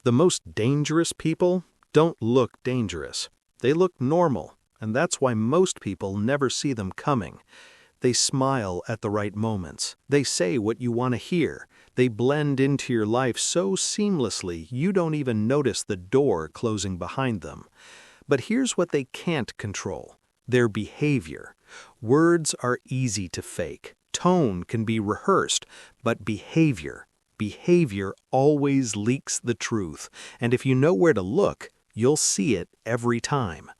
The most dangerous people don't look dangerous. They look normal, and that's why most people never see them coming. They smile at the right moments. They say what you want to hear. They blend into your life so seamlessly you don't even notice the door closing behind them. But here's what they can't control: their behavior. Words are easy to fake. Tone can be rehearsed, but behavior always leaks the truth, and if you know where to look, you'll see it every time.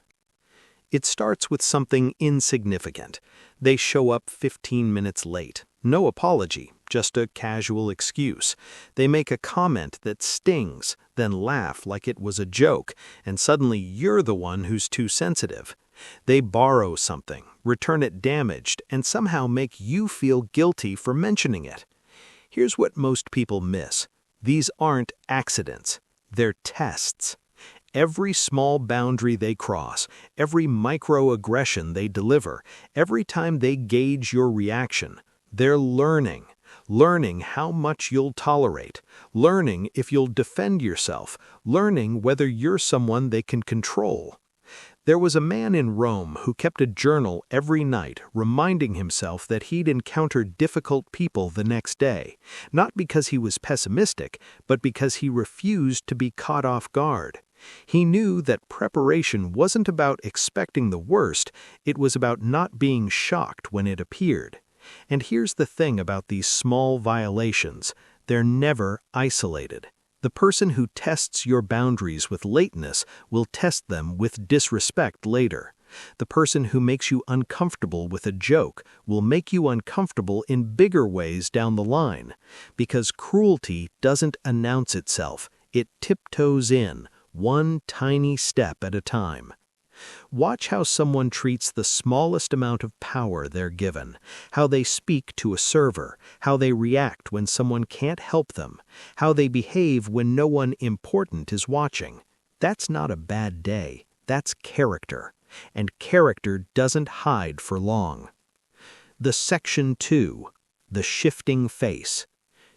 It starts with something insignificant. They show up 15 minutes late. No apology, just a casual excuse. They make a comment that stings, then laugh like it was a joke, and suddenly you're the one who's too sensitive. They borrow something, return it damaged, and somehow make you feel guilty for mentioning it. Here's what most people miss. These aren't accidents. They're tests. Every small boundary they cross, every microaggression they deliver, every time they gauge your reaction, they're learning. Learning how much you'll tolerate, learning if you'll defend yourself, learning whether you're someone they can control. There was a man in Rome who kept a journal every night, reminding himself that he'd encounter difficult people the next day, not because he was pessimistic, but because he refused to be caught off guard. He knew that preparation wasn't about expecting the worst, it was about not being shocked when it appeared. And here's the thing about these small violations: they're never isolated. The person who tests your boundaries with lateness will test them with disrespect later. The person who makes you uncomfortable with a joke will make you uncomfortable in bigger ways down the line. Because cruelty doesn't announce itself, it tiptoes in, one tiny step at a time. Watch how someone treats the smallest amount of power they're given, how they speak to a server, how they react when someone can't help them, how they behave when no one important is watching. That's not a bad day, that's character, and character doesn't hide for long. The Section 2, the shifting face.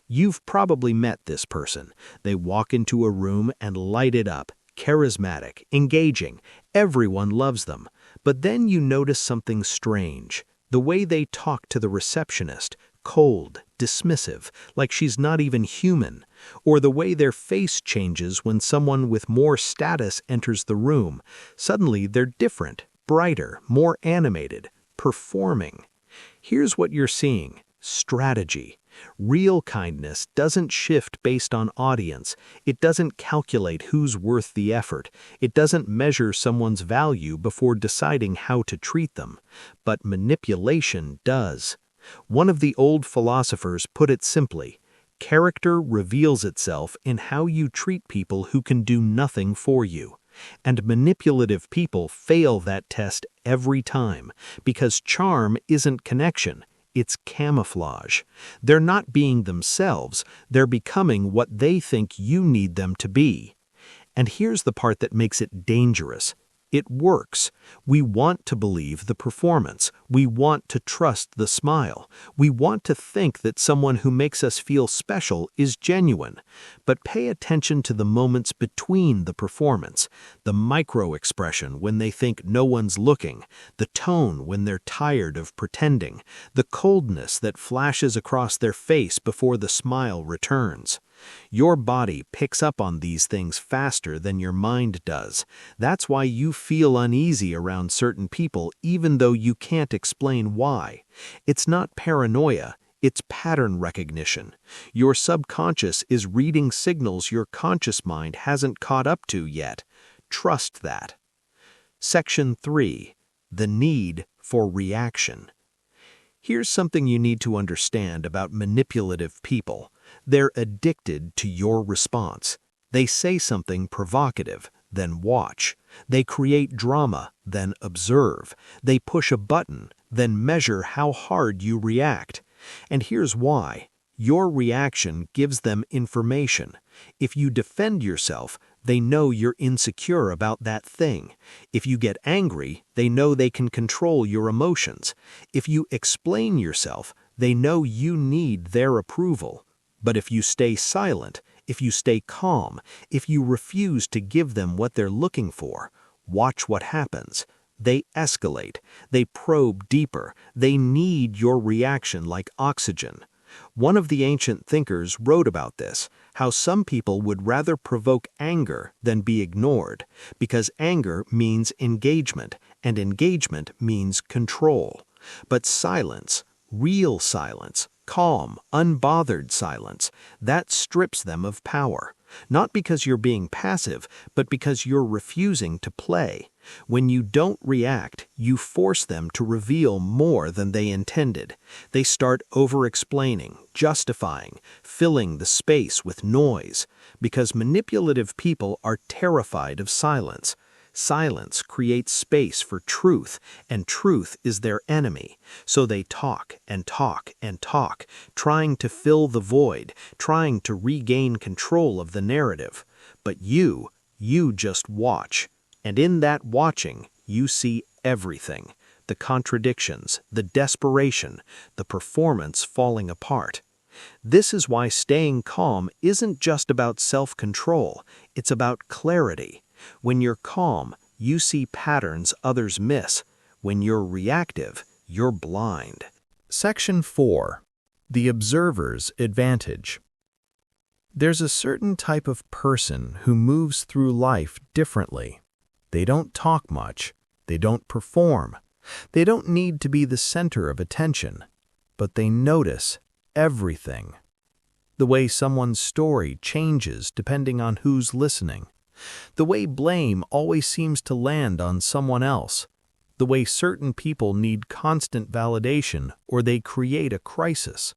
You've probably met this person. They walk into a room and light it up. Charismatic, engaging, everyone loves them. But then you notice something strange. The way they talk to the receptionist, cold, dismissive, like she's not even human. Or the way their face changes when someone with more status enters the room. Suddenly they're different, brighter, more animated, performing. Here's what you're seeing: strategy. Real kindness doesn't shift based on audience. It doesn't calculate who's worth the effort. It doesn't measure someone's value before deciding how to treat them. But manipulation does. One of the old philosophers put it simply: character reveals itself in how you treat people who can do nothing for you. And manipulative people fail that test every time, because charm isn't connection. It's camouflage. They're not being themselves, they're becoming what they think you need them to be. And here's the part that makes it dangerous. It works. We want to believe the performance. We want to trust the smile. We want to think that someone who makes us feel special is genuine. But pay attention to the moments between the performance, the micro-expression when they think no one's looking, the tone when they're tired of pretending, the coldness that flashes across their face before the smile returns. Your body picks up on these things faster than your mind does. That's why you feel uneasy around certain people even though you can't explain why. It's not paranoia, it's pattern recognition. Your subconscious is reading signals your conscious mind hasn't caught up to yet. Trust that. Section 3. The need for reaction. Here's something you need to understand about manipulative people. They're addicted to your response. They say something provocative, then watch. They create drama, then observe. They push a button, then measure how hard you react. And here's why. Your reaction gives them information. If you defend yourself, they know you're insecure about that thing. If you get angry, they know they can control your emotions. If you explain yourself, they know you need their approval. But if you stay silent, if you stay calm, if you refuse to give them what they're looking for, watch what happens. They escalate, they probe deeper, they need your reaction like oxygen. One of the ancient thinkers wrote about this, how some people would rather provoke anger than be ignored, because anger means engagement, and engagement means control. But silence, real silence, calm, unbothered silence, that strips them of power. Not because you're being passive, but because you're refusing to play. When you don't react, you force them to reveal more than they intended. They start over-explaining, justifying, filling the space with noise. Because manipulative people are terrified of silence. Silence creates space for truth, and truth is their enemy. So they talk and talk and talk, trying to fill the void, trying to regain control of the narrative. But you just watch. And in that watching, you see everything. The contradictions, the desperation, the performance falling apart. This is why staying calm isn't just about self-control, it's about clarity. When you're calm, you see patterns others miss. When you're reactive, you're blind. Section 4. The Observer's Advantage. There's a certain type of person who moves through life differently. They don't talk much. They don't perform. They don't need to be the center of attention. But they notice everything. The way someone's story changes depending on who's listening. The way blame always seems to land on someone else. The way certain people need constant validation or they create a crisis.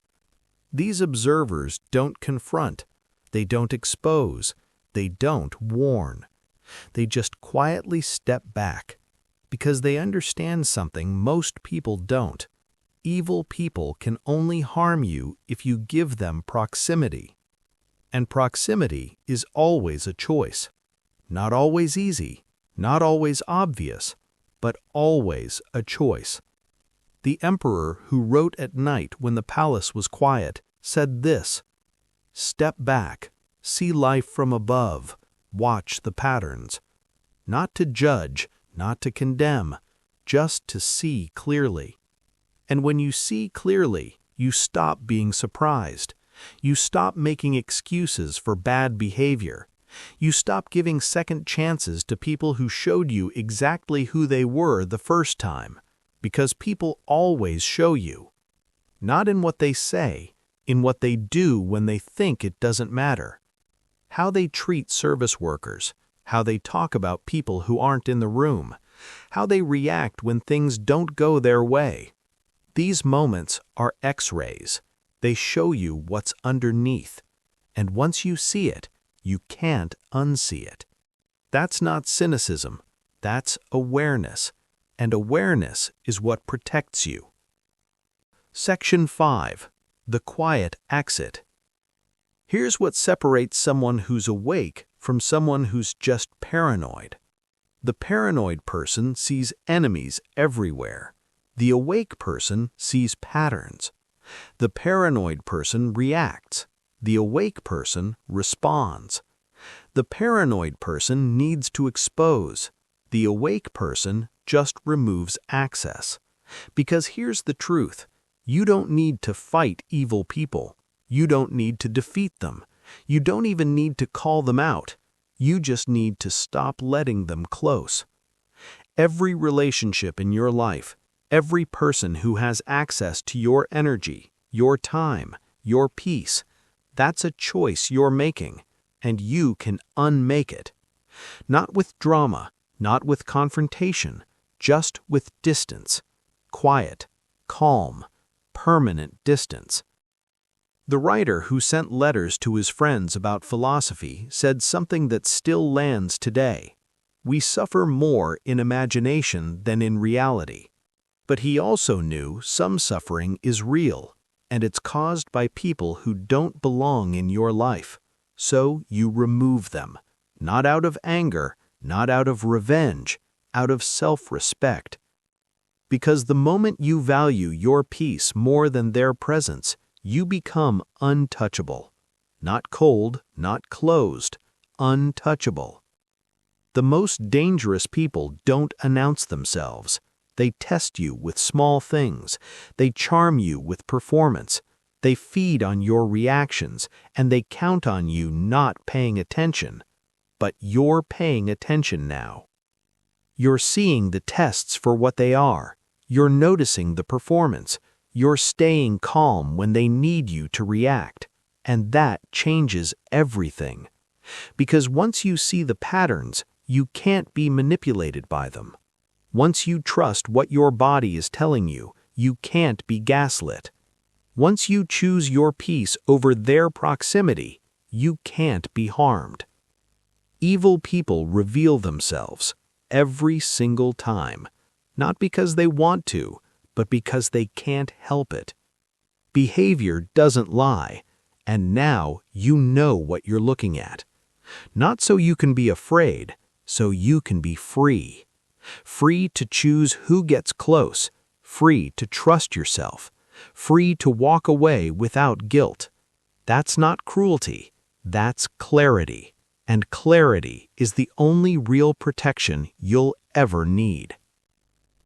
These observers don't confront. They don't expose. They don't warn. They just quietly step back because they understand something most people don't. Evil people can only harm you if you give them proximity. And proximity is always a choice. Not always easy, not always obvious, but always a choice. The emperor who wrote at night when the palace was quiet said this: "Step back, see life from above, watch the patterns." Not to judge, not to condemn, just to see clearly. And when you see clearly, you stop being surprised. You stop making excuses for bad behavior. You stop giving second chances to people who showed you exactly who they were the first time, because people always show you. Not in what they say, in what they do when they think it doesn't matter. How they treat service workers, how they talk about people who aren't in the room, how they react when things don't go their way. These moments are X-rays. They show you what's underneath. And once you see it, you can't unsee it. That's not cynicism. That's awareness. And awareness is what protects you. Section 5. The Quiet Exit. Here's what separates someone who's awake from someone who's just paranoid. The paranoid person sees enemies everywhere. The awake person sees patterns. The paranoid person reacts. The awake person responds. The paranoid person needs to expose. The awake person just removes access. Because here's the truth. You don't need to fight evil people. You don't need to defeat them. You don't even need to call them out. You just need to stop letting them close. Every relationship in your life, every person who has access to your energy, your time, your peace, that's a choice you're making, and you can unmake it. Not with drama, not with confrontation, just with distance. Quiet, calm, permanent distance. The writer who sent letters to his friends about philosophy said something that still lands today. We suffer more in imagination than in reality. But he also knew some suffering is real, and it's caused by people who don't belong in your life. So you remove them, not out of anger, not out of revenge, out of self-respect. Because the moment you value your peace more than their presence, you become untouchable. not cold, not closed, untouchable. The most dangerous people don't announce themselves. They test you with small things. They charm you with performance. They feed on your reactions, and they count on you not paying attention. But you're paying attention now. You're seeing the tests for what they are. You're noticing the performance. You're staying calm when they need you to react. And that changes everything. Because once you see the patterns, you can't be manipulated by them. Once you trust what your body is telling you, you can't be gaslit. Once you choose your peace over their proximity, you can't be harmed. Evil people reveal themselves every single time, not because they want to, but because they can't help it. Behavior doesn't lie, and now you know what you're looking at. Not so you can be afraid, so you can be free. Free to choose who gets close, free to trust yourself, free to walk away without guilt. That's not cruelty, that's clarity. And clarity is the only real protection you'll ever need.